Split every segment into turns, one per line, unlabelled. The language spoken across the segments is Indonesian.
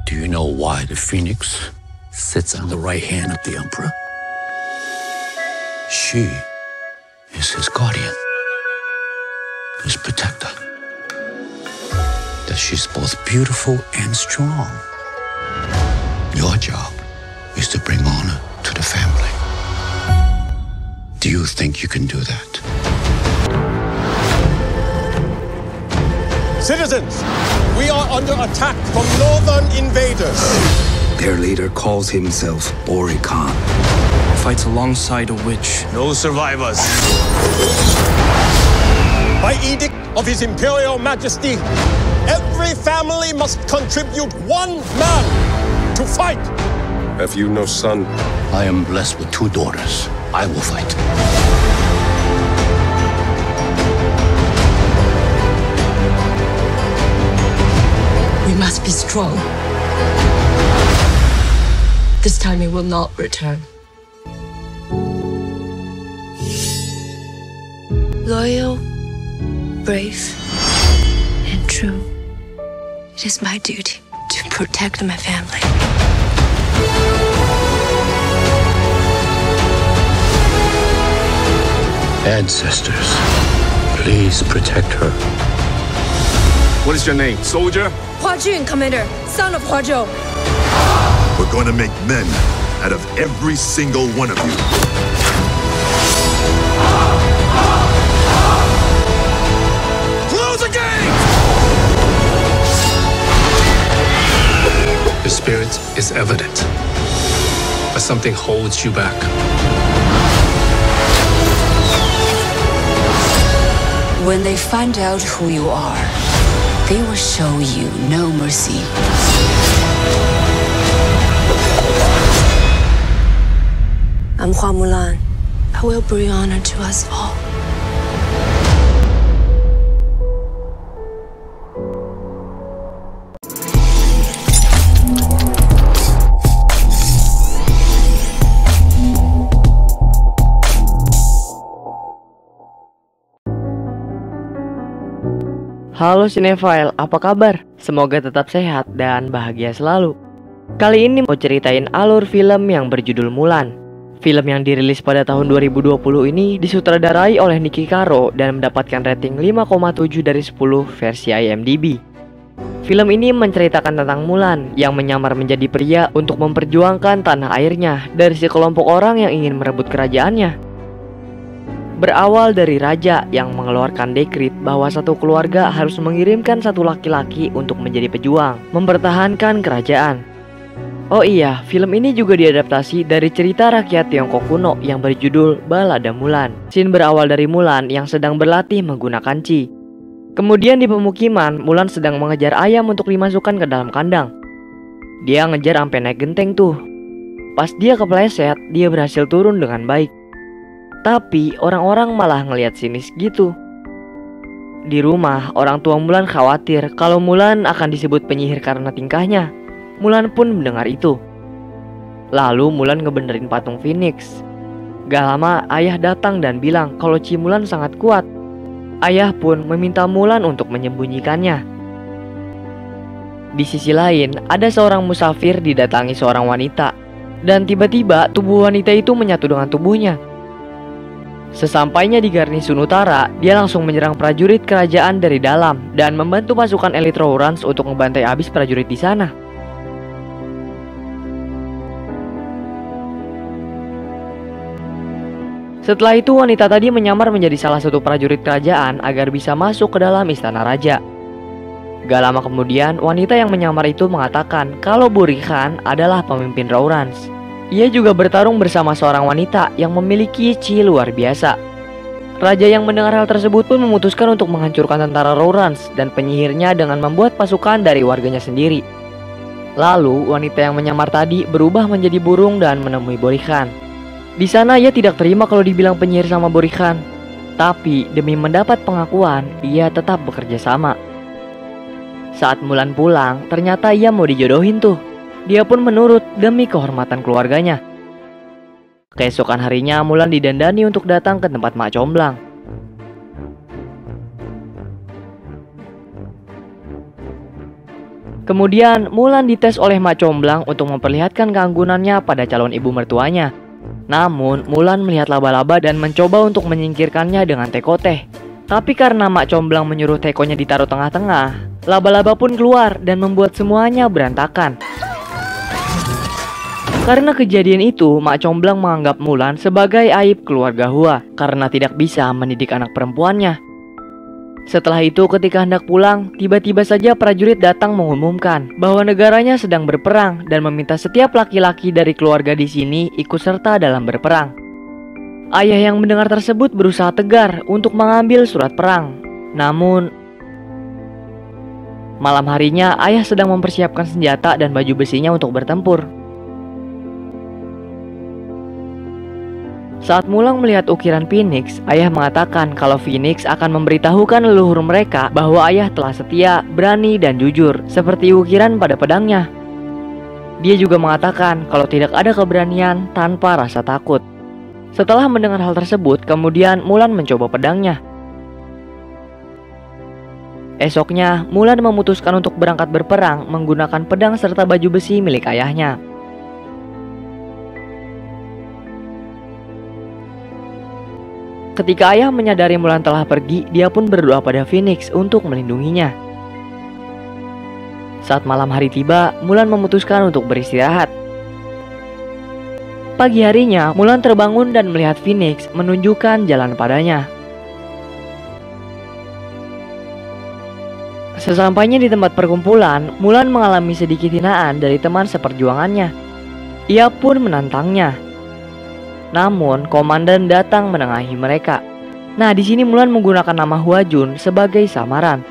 Do you know why the phoenix sits on the right hand of the emperor? She is his guardian, his protector. That she's both beautiful and strong. Your job is to bring honor to the family. Do you think you can do that?
Citizens, we are under attack from northern invaders.
Their leader calls himself Bori Khan.
Fights alongside a witch.
No survivors. By edict of His Imperial Majesty, every family must contribute 1 man to fight.
Have you no son?
I am blessed with 2 daughters. I will fight.
We must be strong. This time it will not return.
Loyal, brave, and true. It is my duty to protect my family.
Ancestors, please protect her.
What is your name, soldier?
Hua Jun, Commander, son of Hua Zhou.
We're going to make men out of every single one of you.
Close the gate!
The spirit is evident, but something holds you back.
When they find out who you are, they will show you no mercy. I'm Hua Mulan. I will bring honor to us all.
Halo Cinephile, apa kabar? Semoga tetap sehat dan bahagia selalu. Kali ini mau ceritain alur film yang berjudul Mulan. Film yang dirilis pada tahun 2020 ini disutradarai oleh Niki Caro dan mendapatkan rating 5,7 dari 10 versi IMDb. Film ini menceritakan tentang Mulan yang menyamar menjadi pria untuk memperjuangkan tanah airnya dari sekelompok orang yang ingin merebut kerajaannya. Berawal dari raja yang mengeluarkan dekrit bahwa satu keluarga harus mengirimkan satu laki-laki untuk menjadi pejuang, mempertahankan kerajaan. Oh iya, film ini juga diadaptasi dari cerita rakyat Tiongkok kuno yang berjudul Balada Mulan. Scene berawal dari Mulan yang sedang berlatih menggunakan Qi. Kemudian di pemukiman, Mulan sedang mengejar ayam untuk dimasukkan ke dalam kandang. Dia ngejar sampai naik genteng tuh. Pas dia kepleset, dia berhasil turun dengan baik. Tapi orang-orang malah ngelihat sinis gitu. Di rumah, orang tua Mulan khawatir kalau Mulan akan disebut penyihir karena tingkahnya. Mulan pun mendengar itu. Lalu Mulan ngebenerin patung Phoenix. Gak lama ayah datang dan bilang kalau Qi Mulan sangat kuat. Ayah pun meminta Mulan untuk menyembunyikannya. Di sisi lain, ada seorang musafir didatangi seorang wanita. Dan tiba-tiba tubuh wanita itu menyatu dengan tubuhnya. Sesampainya di Garnisun Utara, dia langsung menyerang prajurit kerajaan dari dalam dan membantu pasukan elit Rourans untuk membantai habis prajurit di sana. Setelah itu wanita tadi menyamar menjadi salah satu prajurit kerajaan agar bisa masuk ke dalam istana raja. Gak lama kemudian, wanita yang menyamar itu mengatakan kalau Bori Khan adalah pemimpin Rourans. Ia juga bertarung bersama seorang wanita yang memiliki Qi luar biasa. Raja yang mendengar hal tersebut pun memutuskan untuk menghancurkan tentara Rourans dan penyihirnya dengan membuat pasukan dari warganya sendiri. Lalu, wanita yang menyamar tadi berubah menjadi burung dan menemui Bori Khan. Di sana ia tidak terima kalau dibilang penyihir sama Bori Khan. Tapi demi mendapat pengakuan, ia tetap bekerja sama. Saat Mulan pulang, ternyata ia mau dijodohin tuh. Dia pun menurut demi kehormatan keluarganya. Keesokan harinya Mulan didandani untuk datang ke tempat Mak Comblang. Kemudian Mulan dites oleh Mak Comblang untuk memperlihatkan keanggunannya pada calon ibu mertuanya. Namun Mulan melihat laba-laba dan mencoba untuk menyingkirkannya dengan teko teh. Tapi karena Mak Comblang menyuruh tekonya ditaruh tengah-tengah, laba-laba pun keluar dan membuat semuanya berantakan. Karena kejadian itu, Mak Comblang menganggap Mulan sebagai aib keluarga Hua karena tidak bisa mendidik anak perempuannya. Setelah itu, ketika hendak pulang, tiba-tiba saja prajurit datang mengumumkan bahwa negaranya sedang berperang dan meminta setiap laki-laki dari keluarga di sini ikut serta dalam berperang. Ayah yang mendengar tersebut berusaha tegar untuk mengambil surat perang. Namun, malam harinya ayah sedang mempersiapkan senjata dan baju besinya untuk bertempur. Saat Mulan melihat ukiran Phoenix, ayah mengatakan kalau Phoenix akan memberitahukan leluhur mereka bahwa ayah telah setia, berani, dan jujur, seperti ukiran pada pedangnya. Dia juga mengatakan kalau tidak ada keberanian tanpa rasa takut. Setelah mendengar hal tersebut, kemudian Mulan mencoba pedangnya. Esoknya, Mulan memutuskan untuk berangkat berperang menggunakan pedang serta baju besi milik ayahnya. Ketika ayah menyadari Mulan telah pergi, dia pun berdoa pada Phoenix untuk melindunginya. Saat malam hari tiba, Mulan memutuskan untuk beristirahat. Pagi harinya, Mulan terbangun dan melihat Phoenix menunjukkan jalan padanya. Sesampainya di tempat perkumpulan, Mulan mengalami sedikit hinaan dari teman seperjuangannya. Ia pun menantangnya. Namun, komandan datang menengahi mereka. Nah, di sini Mulan menggunakan nama Huajun sebagai samaran.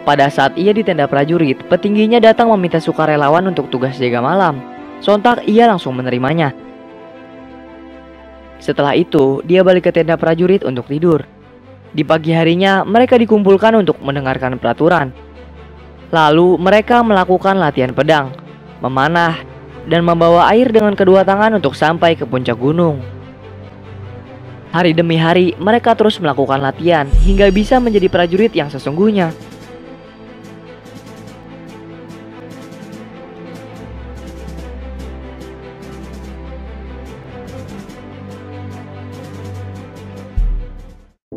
Pada saat ia di tenda prajurit, petingginya datang meminta sukarelawan untuk tugas jaga malam. Sontak ia langsung menerimanya. Setelah itu, dia balik ke tenda prajurit untuk tidur. Di pagi harinya, mereka dikumpulkan untuk mendengarkan peraturan. Lalu, mereka melakukan latihan pedang, memanah, dan membawa air dengan kedua tangan untuk sampai ke puncak gunung. Hari demi hari, mereka terus melakukan latihan hingga bisa menjadi prajurit yang sesungguhnya.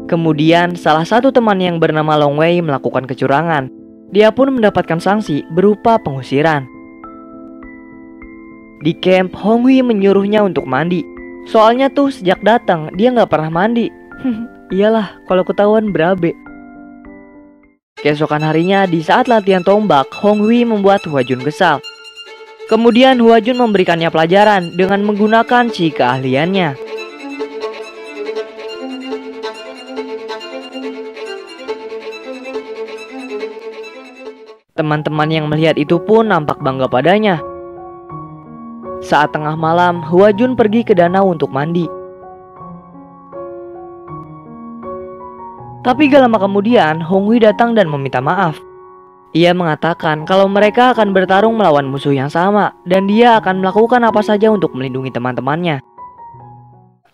Kemudian, salah satu teman yang bernama Long Wei melakukan kecurangan. Dia pun mendapatkan sanksi berupa pengusiran. Di camp, Hong Hui menyuruhnya untuk mandi. Soalnya tuh sejak datang dia nggak pernah mandi. Iyalah, kalau ketahuan berabe. Keesokan harinya, di saat latihan tombak, Hong Hui membuat Huajun kesal. Kemudian Huajun memberikannya pelajaran dengan menggunakan chi keahliannya. Teman-teman yang melihat itu pun nampak bangga padanya. Saat tengah malam, Huajun pergi ke danau untuk mandi. Tapi gak lama kemudian, Hong Hui datang dan meminta maaf. Ia mengatakan kalau mereka akan bertarung melawan musuh yang sama, dan dia akan melakukan apa saja untuk melindungi teman-temannya.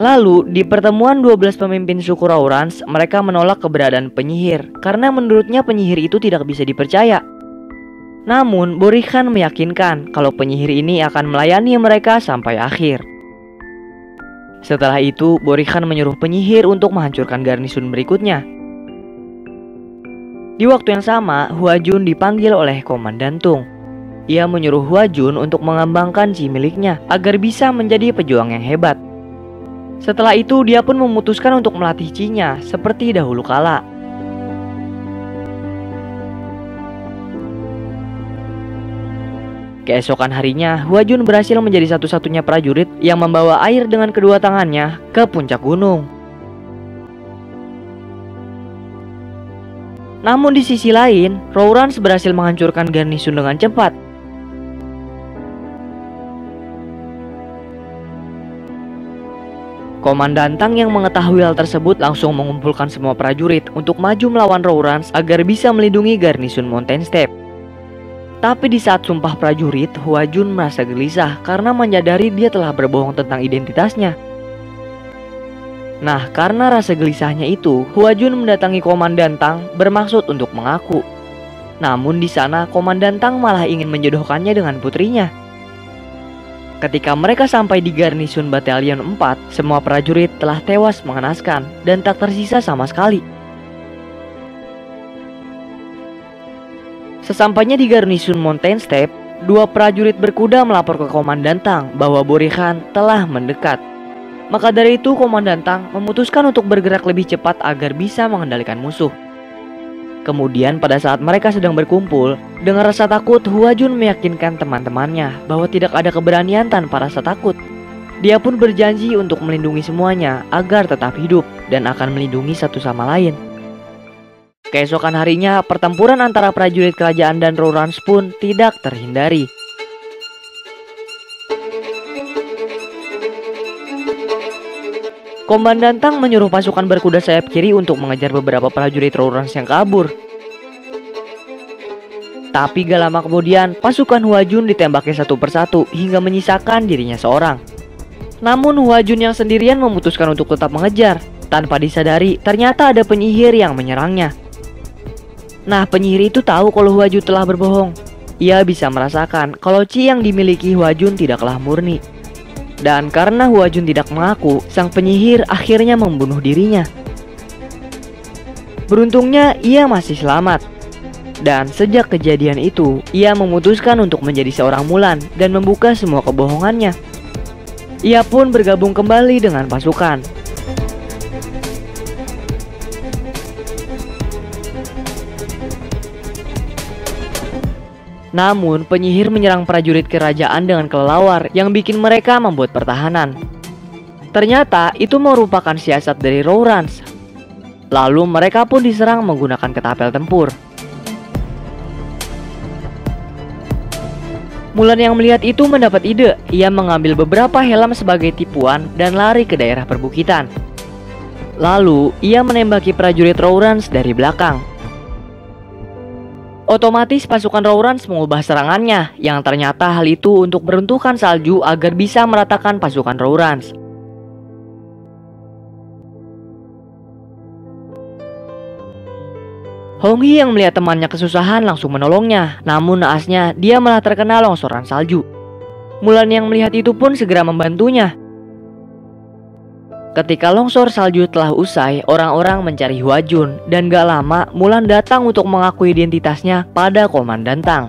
Lalu, di pertemuan 12 pemimpin suku Raurans, mereka menolak keberadaan penyihir, karena menurutnya penyihir itu tidak bisa dipercaya. Namun, Borikhan meyakinkan kalau penyihir ini akan melayani mereka sampai akhir. Setelah itu, Borikhan menyuruh penyihir untuk menghancurkan garnisun berikutnya. Di waktu yang sama, Huajun dipanggil oleh Komandan Tung. Ia menyuruh Huajun untuk mengembangkan chi miliknya agar bisa menjadi pejuang yang hebat. Setelah itu, dia pun memutuskan untuk melatih chi-nya seperti dahulu kala. Keesokan harinya, Huajun berhasil menjadi satu-satunya prajurit yang membawa air dengan kedua tangannya ke puncak gunung. Namun di sisi lain, Raurans berhasil menghancurkan garnisun dengan cepat. Komandan Tang yang mengetahui hal tersebut langsung mengumpulkan semua prajurit untuk maju melawan Raurans agar bisa melindungi garnisun Mountain Step. Tapi di saat sumpah prajurit, Huajun merasa gelisah karena menyadari dia telah berbohong tentang identitasnya. Nah, karena rasa gelisahnya itu, Huajun mendatangi Komandan Tang bermaksud untuk mengaku. Namun di sana Komandan Tang malah ingin menjodohkannya dengan putrinya. Ketika mereka sampai di garnisun Batalion 4, semua prajurit telah tewas mengenaskan dan tak tersisa sama sekali. Sesampainya di garnisun Mountain Steppe, 2 prajurit berkuda melapor ke Komandan Tang bahwa Burikhan telah mendekat. Maka dari itu Komandan Tang memutuskan untuk bergerak lebih cepat agar bisa mengendalikan musuh. Kemudian pada saat mereka sedang berkumpul, dengan rasa takut Hua Jun meyakinkan teman-temannya bahwa tidak ada keberanian tanpa rasa takut. Dia pun berjanji untuk melindungi semuanya agar tetap hidup dan akan melindungi satu sama lain. Keesokan harinya, pertempuran antara prajurit kerajaan dan Rourans pun tidak terhindari. Komandan Tang menyuruh pasukan berkuda sayap kiri untuk mengejar beberapa prajurit Rourans yang kabur. Tapi gak lama kemudian, pasukan Hua Jun ditembaki satu persatu hingga menyisakan dirinya seorang. Namun Hua Jun yang sendirian memutuskan untuk tetap mengejar. Tanpa disadari, ternyata ada penyihir yang menyerangnya. Nah, penyihir itu tahu kalau Hua Jun telah berbohong. Ia bisa merasakan kalau Qi yang dimiliki Hua Jun tidaklah murni. Dan karena Hua Jun tidak mengaku, sang penyihir akhirnya membunuh dirinya. Beruntungnya ia masih selamat. Dan sejak kejadian itu, ia memutuskan untuk menjadi seorang Mulan dan membuka semua kebohongannya. Ia pun bergabung kembali dengan pasukan. Namun, penyihir menyerang prajurit kerajaan dengan kelelawar yang bikin mereka membuat pertahanan. Ternyata itu merupakan siasat dari Rourans. Lalu mereka pun diserang menggunakan ketapel tempur. Mulan yang melihat itu mendapat ide. Ia mengambil beberapa helm sebagai tipuan dan lari ke daerah perbukitan. Lalu, ia menembaki prajurit Rourans dari belakang. Otomatis pasukan Rourans mengubah serangannya, yang ternyata hal itu untuk meruntuhkan salju agar bisa meratakan pasukan Rourans. Hong Yi yang melihat temannya kesusahan langsung menolongnya, namun naasnya dia malah terkena longsoran salju. Mulan yang melihat itu pun segera membantunya. Ketika longsor salju telah usai, orang-orang mencari Hua Jun dan gak lama Mulan datang untuk mengaku identitasnya pada Komandan Tang.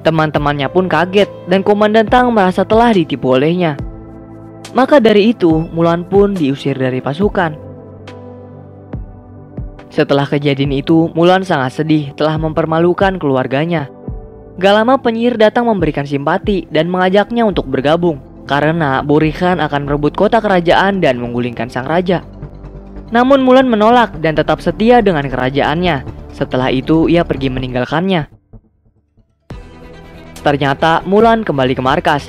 Teman-temannya pun kaget dan Komandan Tang merasa telah ditipu olehnya. Maka dari itu Mulan pun diusir dari pasukan. Setelah kejadian itu, Mulan sangat sedih telah mempermalukan keluarganya. Gak lama penyihir datang memberikan simpati dan mengajaknya untuk bergabung. Karena Burikhan akan merebut kota kerajaan dan menggulingkan sang raja. Namun Mulan menolak dan tetap setia dengan kerajaannya. Setelah itu ia pergi meninggalkannya. Ternyata Mulan kembali ke markas.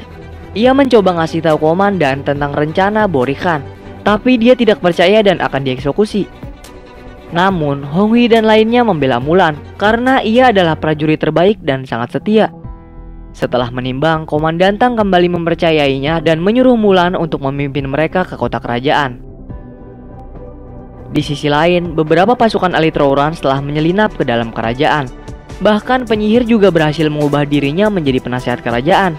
Ia mencoba ngasih tahu komandan tentang rencana Burikhan, tapi dia tidak percaya dan akan dieksekusi. Namun Hong Yi dan lainnya membela Mulan karena ia adalah prajurit terbaik dan sangat setia. Setelah menimbang, Komandan Tang kembali mempercayainya dan menyuruh Mulan untuk memimpin mereka ke kota kerajaan. Di sisi lain, beberapa pasukan elit Rourans telah menyelinap ke dalam kerajaan. Bahkan penyihir juga berhasil mengubah dirinya menjadi penasihat kerajaan.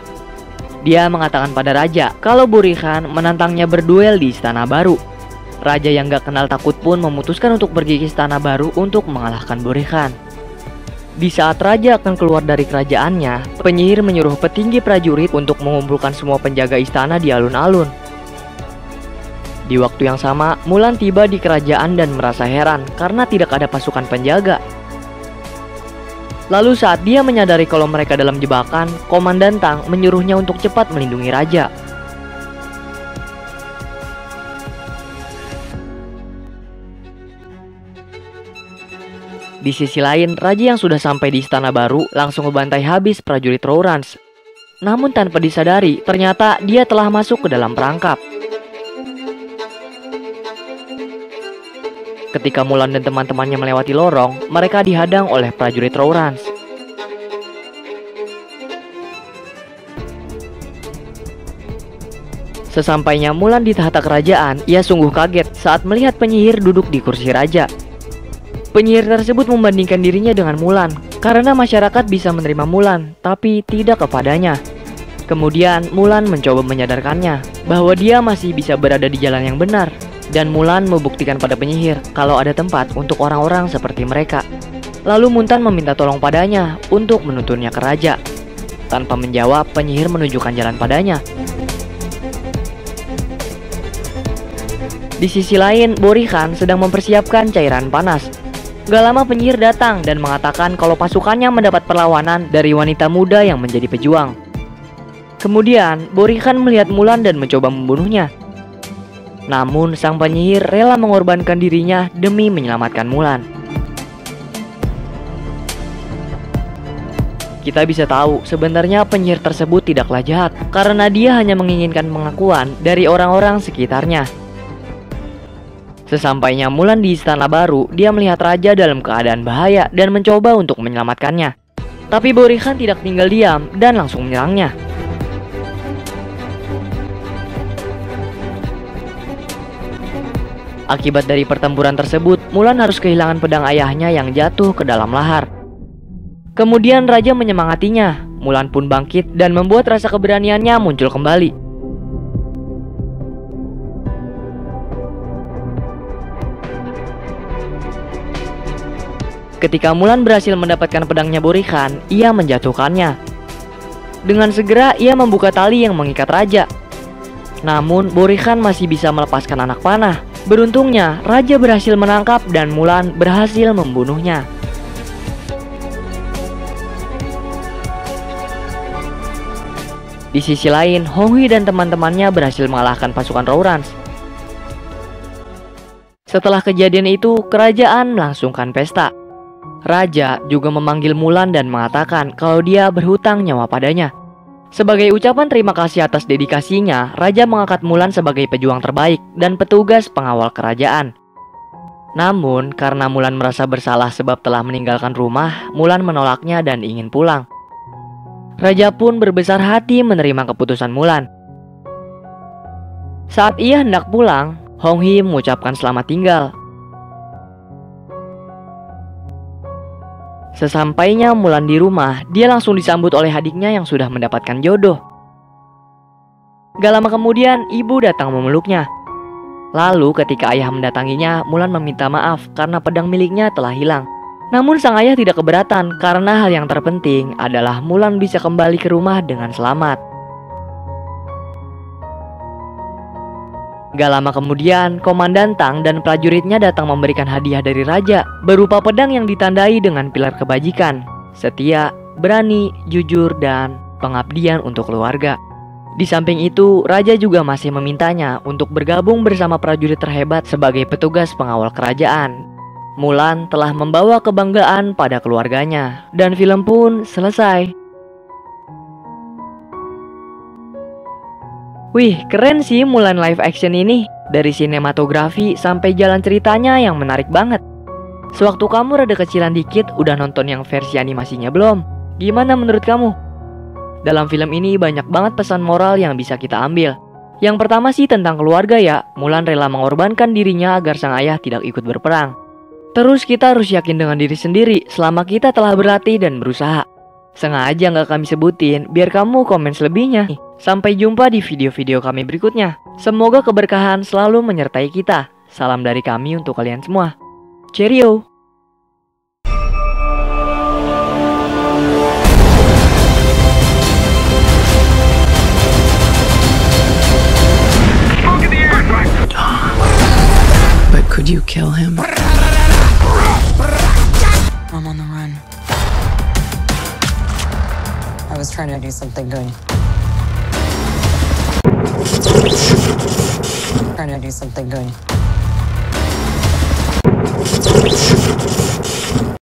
Dia mengatakan pada raja kalau Burikhan menantangnya berduel di istana baru. Raja yang gak kenal takut pun memutuskan untuk pergi ke istana baru untuk mengalahkan Burikhan. Di saat raja akan keluar dari kerajaannya, penyihir menyuruh petinggi prajurit untuk mengumpulkan semua penjaga istana di alun-alun. Di waktu yang sama, Mulan tiba di kerajaan dan merasa heran karena tidak ada pasukan penjaga. Lalu saat dia menyadari kalau mereka dalam jebakan, Komandan Tang menyuruhnya untuk cepat melindungi raja. Di sisi lain, raja yang sudah sampai di istana baru langsung membantai habis prajurit Rourans. Namun tanpa disadari, ternyata dia telah masuk ke dalam perangkap. Ketika Mulan dan teman-temannya melewati lorong, mereka dihadang oleh prajurit Rourans. Sesampainya Mulan di tahta kerajaan, ia sungguh kaget saat melihat penyihir duduk di kursi raja. Penyihir tersebut membandingkan dirinya dengan Mulan karena masyarakat bisa menerima Mulan, tapi tidak kepadanya. Kemudian Mulan mencoba menyadarkannya bahwa dia masih bisa berada di jalan yang benar, dan Mulan membuktikan pada penyihir kalau ada tempat untuk orang-orang seperti mereka. Lalu Muntan meminta tolong padanya untuk menuntunnya ke raja. Tanpa menjawab, penyihir menunjukkan jalan padanya. Di sisi lain, Borikhan sedang mempersiapkan cairan panas. Gak lama penyihir datang dan mengatakan kalau pasukannya mendapat perlawanan dari wanita muda yang menjadi pejuang. Kemudian, Borikhan melihat Mulan dan mencoba membunuhnya. Namun, sang penyihir rela mengorbankan dirinya demi menyelamatkan Mulan. Kita bisa tahu sebenarnya penyihir tersebut tidaklah jahat, karena dia hanya menginginkan pengakuan dari orang-orang sekitarnya. Sesampainya Mulan di istana baru, dia melihat raja dalam keadaan bahaya dan mencoba untuk menyelamatkannya. Tapi Borikhan tidak tinggal diam dan langsung menyerangnya. Akibat dari pertempuran tersebut, Mulan harus kehilangan pedang ayahnya yang jatuh ke dalam lahar. Kemudian raja menyemangatinya. Mulan pun bangkit dan membuat rasa keberaniannya muncul kembali. Ketika Mulan berhasil mendapatkan pedangnya Borikhan, ia menjatuhkannya. Dengan segera ia membuka tali yang mengikat raja. Namun Borikhan masih bisa melepaskan anak panah. Beruntungnya raja berhasil menangkap dan Mulan berhasil membunuhnya. Di sisi lain, Honghui dan teman-temannya berhasil mengalahkan pasukan Rourans. Setelah kejadian itu, kerajaan melangsungkan pesta. Raja juga memanggil Mulan dan mengatakan kalau dia berhutang nyawa padanya. Sebagai ucapan terima kasih atas dedikasinya, Raja mengangkat Mulan sebagai pejuang terbaik dan petugas pengawal kerajaan. Namun, karena Mulan merasa bersalah sebab telah meninggalkan rumah, Mulan menolaknya dan ingin pulang. Raja pun berbesar hati menerima keputusan Mulan. Saat ia hendak pulang, Honghui mengucapkan selamat tinggal. Sesampainya Mulan di rumah, dia langsung disambut oleh adiknya yang sudah mendapatkan jodoh. Gak lama kemudian, ibu datang memeluknya. Lalu ketika ayah mendatanginya, Mulan meminta maaf karena pedang miliknya telah hilang. Namun sang ayah tidak keberatan karena hal yang terpenting adalah Mulan bisa kembali ke rumah dengan selamat. Gak lama kemudian, Komandan Tang dan prajuritnya datang memberikan hadiah dari raja berupa pedang yang ditandai dengan pilar kebajikan, setia, berani, jujur, dan pengabdian untuk keluarga. Di samping itu, raja juga masih memintanya untuk bergabung bersama prajurit terhebat sebagai petugas pengawal kerajaan. Mulan telah membawa kebanggaan pada keluarganya, dan film pun selesai. Wih, keren sih Mulan live action ini. Dari sinematografi sampai jalan ceritanya yang menarik banget. Sewaktu kamu rada kecilan dikit, udah nonton yang versi animasinya belum? Gimana menurut kamu? Dalam film ini banyak banget pesan moral yang bisa kita ambil. Yang pertama sih tentang keluarga ya. Mulan rela mengorbankan dirinya agar sang ayah tidak ikut berperang. Terus kita harus yakin dengan diri sendiri selama kita telah berlatih dan berusaha. Sengaja nggak kami sebutin biar kamu komen selebihnya. Sampai jumpa di video-video kami berikutnya. Semoga keberkahan selalu menyertai kita. Salam dari kami untuk kalian semua. Cheerio!
But could you kill him? I'm on the run. I was trying to do something good. Trying to do something good.